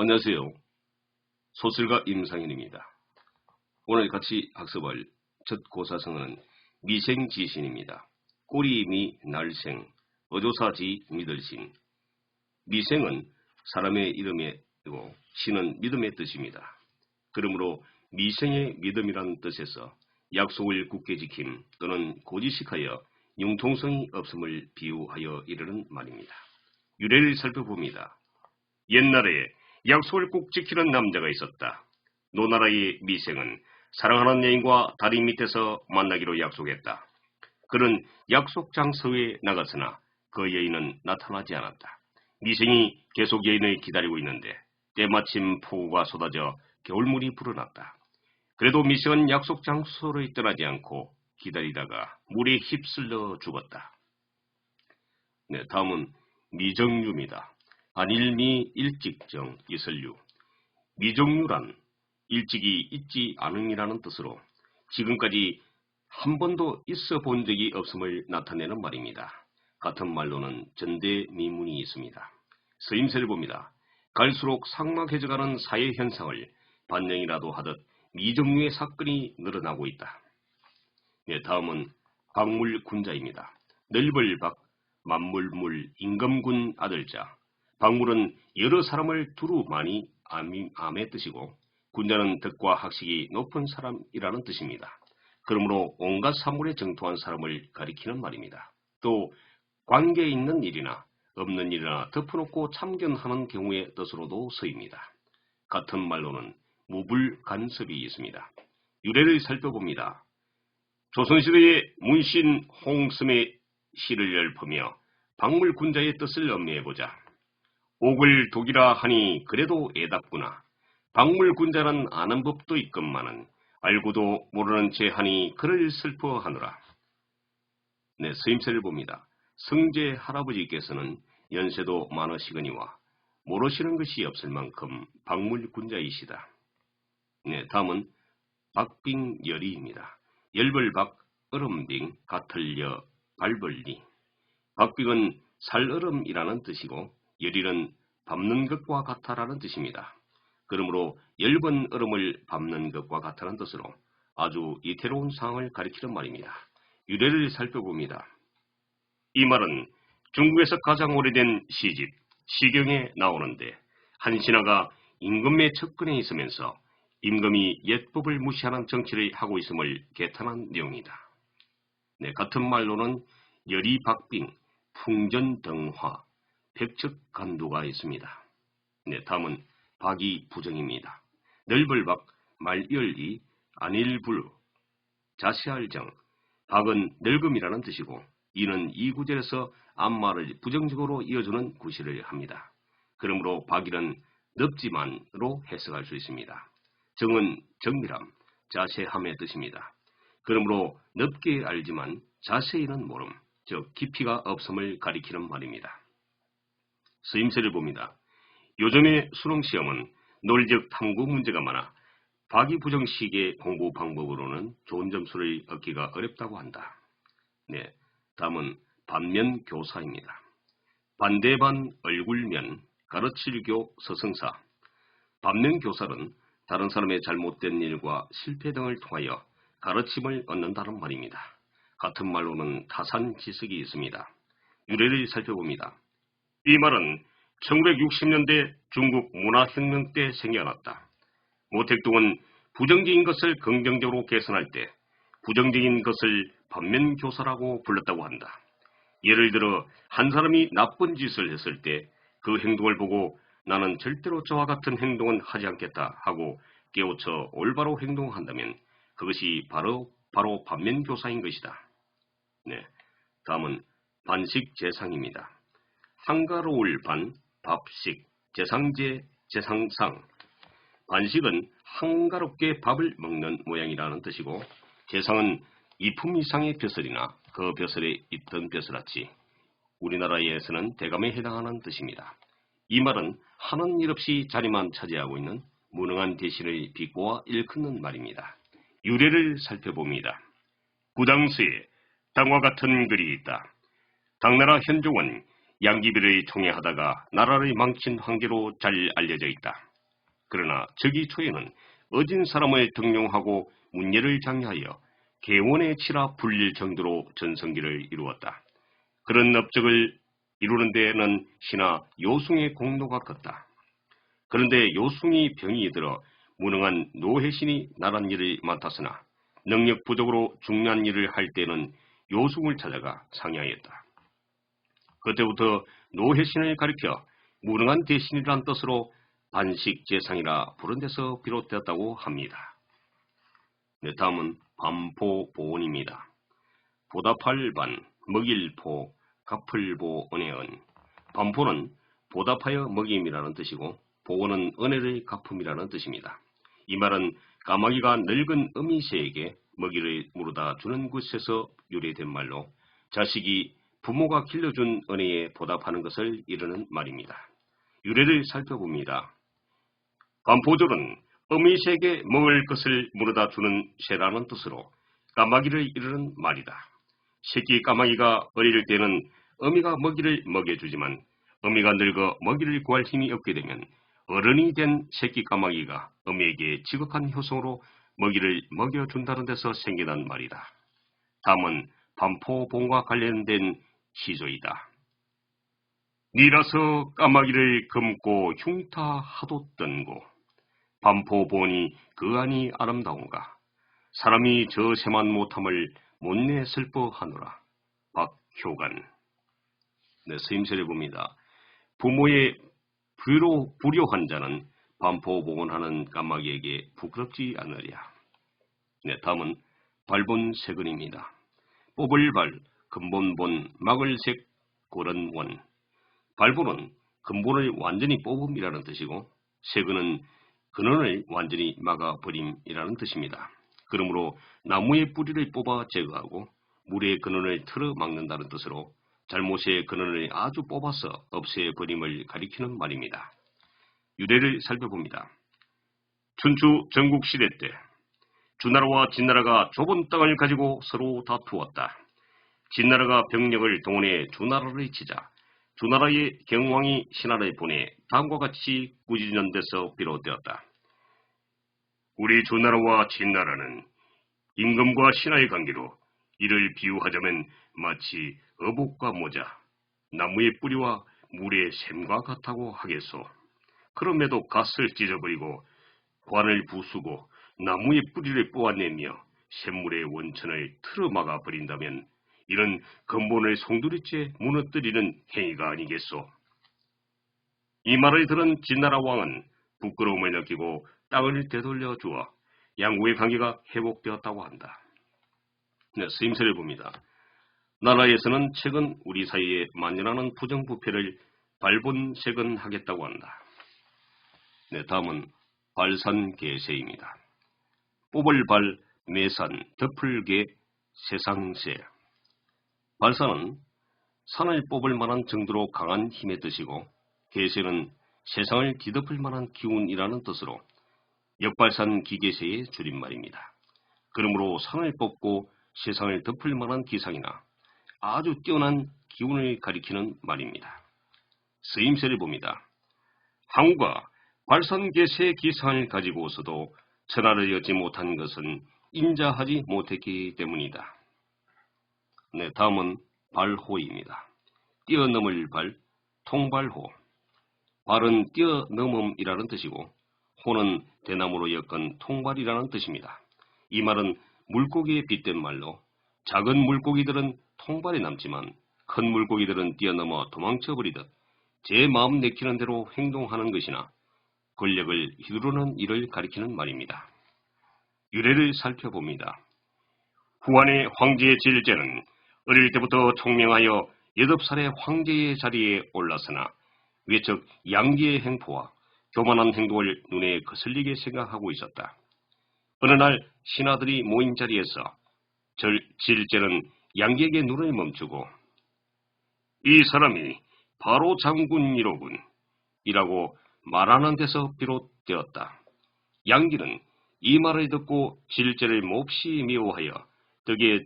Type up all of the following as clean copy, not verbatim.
안녕하세요. 소설가 임상현입니다. 오늘 같이 학습할 첫 고사성어는 미생지신입니다. 꼬리미 날생, 어조사지 믿을신. 미생은 사람의 이름이고 신은 믿음의 뜻입니다. 그러므로 미생의 믿음이란 뜻에서 약속을 굳게 지킴 또는 고지식하여 융통성이 없음을 비유하여 이르는 말입니다. 유래를 살펴봅니다. 옛날에 약속을 꼭 지키는 남자가 있었다. 노나라의 미생은 사랑하는 여인과 다리 밑에서 만나기로 약속했다. 그는 약속 장소에 나갔으나 그 여인은 나타나지 않았다. 미생이 계속 여인을 기다리고 있는데 때마침 폭우가 쏟아져 겨울물이 불어났다. 그래도 미생은 약속 장소를 떠나지 않고 기다리다가 물에 휩쓸려 죽었다. 다음은 미정유입니다. 안일미 일직정 이설유. 미정유란 일찍이 있지 않음이라는 뜻으로 지금까지 한 번도 있어 본 적이 없음을 나타내는 말입니다. 같은 말로는 전대미문이 있습니다. 서임새를 봅니다. 갈수록 삭막해져가는 사회 현상을 반영이라도 하듯 미정유의 사건이 늘어나고 있다. 다음은 박물군자입니다. 널벌박 만물물 임금군 아들자. 박물은 여러 사람을 두루 많이 암의 뜻이고 군자는 덕과 학식이 높은 사람이라는 뜻입니다. 그러므로 온갖 사물에 정통한 사람을 가리키는 말입니다. 또 관계 있는 일이나 없는 일이나 덮어놓고 참견하는 경우의 뜻으로도 쓰입니다. 같은 말로는 무불간섭이 있습니다. 유래를 살펴봅니다. 조선시대의 문신 홍섬의 시를 읊으며 박물군자의 뜻을 음미해보자. 옥을 독이라 하니 그래도 애답구나. 박물군자는 아는 법도 있건만은 알고도 모르는 채 하니 그를 슬퍼하노라. 서임새를 봅니다. 성제 할아버지께서는 연세도 많으시거니와 모르시는 것이 없을 만큼 박물군자이시다. 다음은 박빙열이입니다. 열벌박 얼음빙 가틀려 발벌리. 박빙은 살얼음이라는 뜻이고 열일은 밟는 것과 같다라는 뜻입니다. 그러므로 엷은 얼음을 밟는 것과 같다는 뜻으로 아주 이태로운 상황을 가리키는 말입니다. 유래를 살펴봅니다. 이 말은 중국에서 가장 오래된 시집 시경에 나오는데 한 신하가 임금의 측근에 있으면서 임금이 옛법을 무시하는 정치를 하고 있음을 개탄한 내용이다. 같은 말로는 열이박빙, 풍전등화, 백척간도가 있습니다. 다음은 박이부정입니다. 널벌박, 말열이, 안일불, 자시알정. 박은 늙음이라는 뜻이고 이는 이 구절에서 앞말을 부정적으로 이어주는 구실을 합니다. 그러므로 박일은 늙지만으로 해석할 수 있습니다. 정은 정밀함, 자세함의 뜻입니다. 그러므로 넓게 알지만 자세히는 모름, 즉 깊이가 없음을 가리키는 말입니다. 서임새를 봅니다. 요즘의 수능시험은 논리적 탐구 문제가 많아 박이부정식의 공부 방법으로는 좋은 점수를 얻기가 어렵다고 한다. 다음은 반면교사입니다. 반대반 얼굴면 가르칠교 서성사. 반면교사는 다른 사람의 잘못된 일과 실패 등을 통하여 가르침을 얻는다는 말입니다. 같은 말로는 타산지석이 있습니다. 유래를 살펴봅니다. 이 말은 1960년대 중국 문화혁명 때 생겨났다. 모택동은 부정적인 것을 긍정적으로 개선할 때 부정적인 것을 반면교사라고 불렀다고 한다. 예를 들어 한 사람이 나쁜 짓을 했을 때 그 행동을 보고 나는 절대로 저와 같은 행동은 하지 않겠다 하고 깨우쳐 올바로 행동한다면 그것이 바로 반면교사인 것이다. 다음은 반식재상입니다. 한가로울 반, 밥식, 재상제, 재상상. 반식은 한가롭게 밥을 먹는 모양이라는 뜻이고 재상은 이품 이상의 벼슬이나 그 벼슬에 있던 벼슬아치. 우리나라에서는 대감에 해당하는 뜻입니다. 이 말은 하는 일 없이 자리만 차지하고 있는 무능한 대신을 비꼬아 일컫는 말입니다. 유래를 살펴봅니다. 구당수에 당과 같은 글이 있다. 당나라 현종은 양귀비를 총애하다가 나라를 망친 황제로 잘 알려져 있다. 그러나 저기 초에는 어진 사람을 등용하고 문예를 장려하여 계원에 치라 불릴 정도로 전성기를 이루었다. 그런 업적을 이루는 데에는 신하 요숭의 공로가 컸다. 그런데 요숭이 병이 들어 무능한 노혜신이 나란 일을 맡았으나 능력 부족으로 중요한 일을 할 때는 요숭을 찾아가 상의하였다. 그때부터 노혜신을 가리켜 무능한 대신이란 뜻으로 반식재상이라 부른 데서 비롯되었다고 합니다. 네, 다음은 반포보은입니다. 보답할 반, 먹일포, 갚을보, 은혜은. 반포는 보답하여 먹임이라는 뜻이고 보은은 은혜를 갚음이라는 뜻입니다. 이 말은 까마귀가 늙은 어미새에게 먹이를 물어다 주는 곳에서 유래된 말로 자식이 부모가 길러준 은혜에 보답하는 것을 이르는 말입니다. 유래를 살펴봅니다. 반포절은 어미새에게 먹을 것을 물어다 주는 새라는 뜻으로 까마귀를 이르는 말이다. 새끼 까마귀가 어릴 때는 어미가 먹이를 먹여주지만 어미가 늙어 먹이를 구할 힘이 없게 되면 어른이 된 새끼 까마귀가 어미에게 지극한 효성으로 먹이를 먹여준다는 데서 생겨난 말이다. 다음은 반포본과 관련된 시조이다. 니라서 까마귀를 금고 흉타하도 뜬고 반포본이 그 안이 아름다운가 사람이 저 새만 못함을 못내 슬퍼하노라. 박효관. 네, 서임설에 봅니다. 부모의 불효한 자는 반포복원하는 까마귀에게 부끄럽지 않으랴. 네, 다음은 발본세근입니다. 뽑을 발, 근본본, 막을색, 고른원. 발본은 근본을 완전히 뽑음이라는 뜻이고 세근은 근원을 완전히 막아버림이라는 뜻입니다. 그러므로 나무의 뿌리를 뽑아 제거하고 물의 근원을 틀어 막는다는 뜻으로 잘못의 근원을 아주 뽑아서 없애버림을 가리키는 말입니다. 유래를 살펴봅니다. 춘추 전국시대 때 주나라와 진나라가 좁은 땅을 가지고 서로 다투었다. 진나라가 병력을 동원해 주나라를 치자 주나라의 경왕이 신하를 보내 다음과 같이 꾸짖는 데서 비롯되었다. 우리 주나라와 진나라는 임금과 신하의 관계로 이를 비유하자면 마치 어복과 모자, 나무의 뿌리와 물의 샘과 같다고 하겠소. 그럼에도 갓을 찢어버리고 관을 부수고 나무의 뿌리를 뽑아내며 샘물의 원천을 틀어막아 버린다면 이는 근본을 송두리째 무너뜨리는 행위가 아니겠소. 이 말을 들은 진나라 왕은 부끄러움을 느끼고 땅을 되돌려 주어 양국의 관계가 회복되었다고 한다. 네, 서임설을 봅니다. 나라에서는 최근 우리 사이에 만연하는 부정부패를 발본색은하겠다고 한다. 네, 다음은 발산계세입니다. 뽑을 발, 매산, 덮을개, 세상세. 발산은 산을 뽑을 만한 정도로 강한 힘의 뜻이고 계세는 세상을 뒤덮을 만한 기운이라는 뜻으로 역발산 기계세의 줄임말입니다. 그러므로 산을 뽑고 세상을 덮을 만한 기상이나 아주 뛰어난 기운을 가리키는 말입니다. 서임설을 봅니다. 항우가 발산계세의 기상을 가지고서도 천하를 엿지 못한 것은 인자하지 못했기 때문이다. 네, 다음은 발호입니다. 뛰어넘을 발, 통발호. 발은 뛰어넘음이라는 뜻이고 호는 대나무로 엮은 통발이라는 뜻입니다. 이 말은 물고기에 빗댄 말로 작은 물고기들은 통발에 남지만 큰 물고기들은 뛰어넘어 도망쳐버리듯 제 마음 내키는 대로 행동하는 것이나 권력을 휘두르는 일을 가리키는 말입니다. 유래를 살펴봅니다. 후한의 황제 질제는 어릴 때부터 총명하여 8살의 황제의 자리에 올랐으나 외척 양기의 행포와 교만한 행동을 눈에 거슬리게 생각하고 있었다. 어느 날 신하들이 모인 자리에서 질제는 양기에게 눈을 멈추고 이 사람이 바로 장군이로군 이라고 말하는 데서 비롯되었다. 양기는 이 말을 듣고 질제를 몹시 미워하여 덕에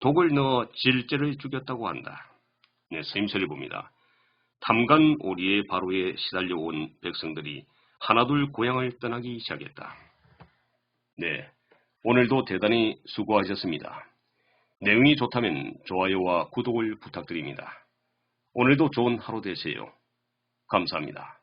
독을 넣어 질제를 죽였다고 한다. 네, 서임설을 봅니다. 탐관 오리의 바로에 시달려온 백성들이 하나둘 고향을 떠나기 시작했다. 네, 오늘도 대단히 수고하셨습니다. 내용이 좋다면 좋아요와 구독을 부탁드립니다. 오늘도 좋은 하루 되세요. 감사합니다.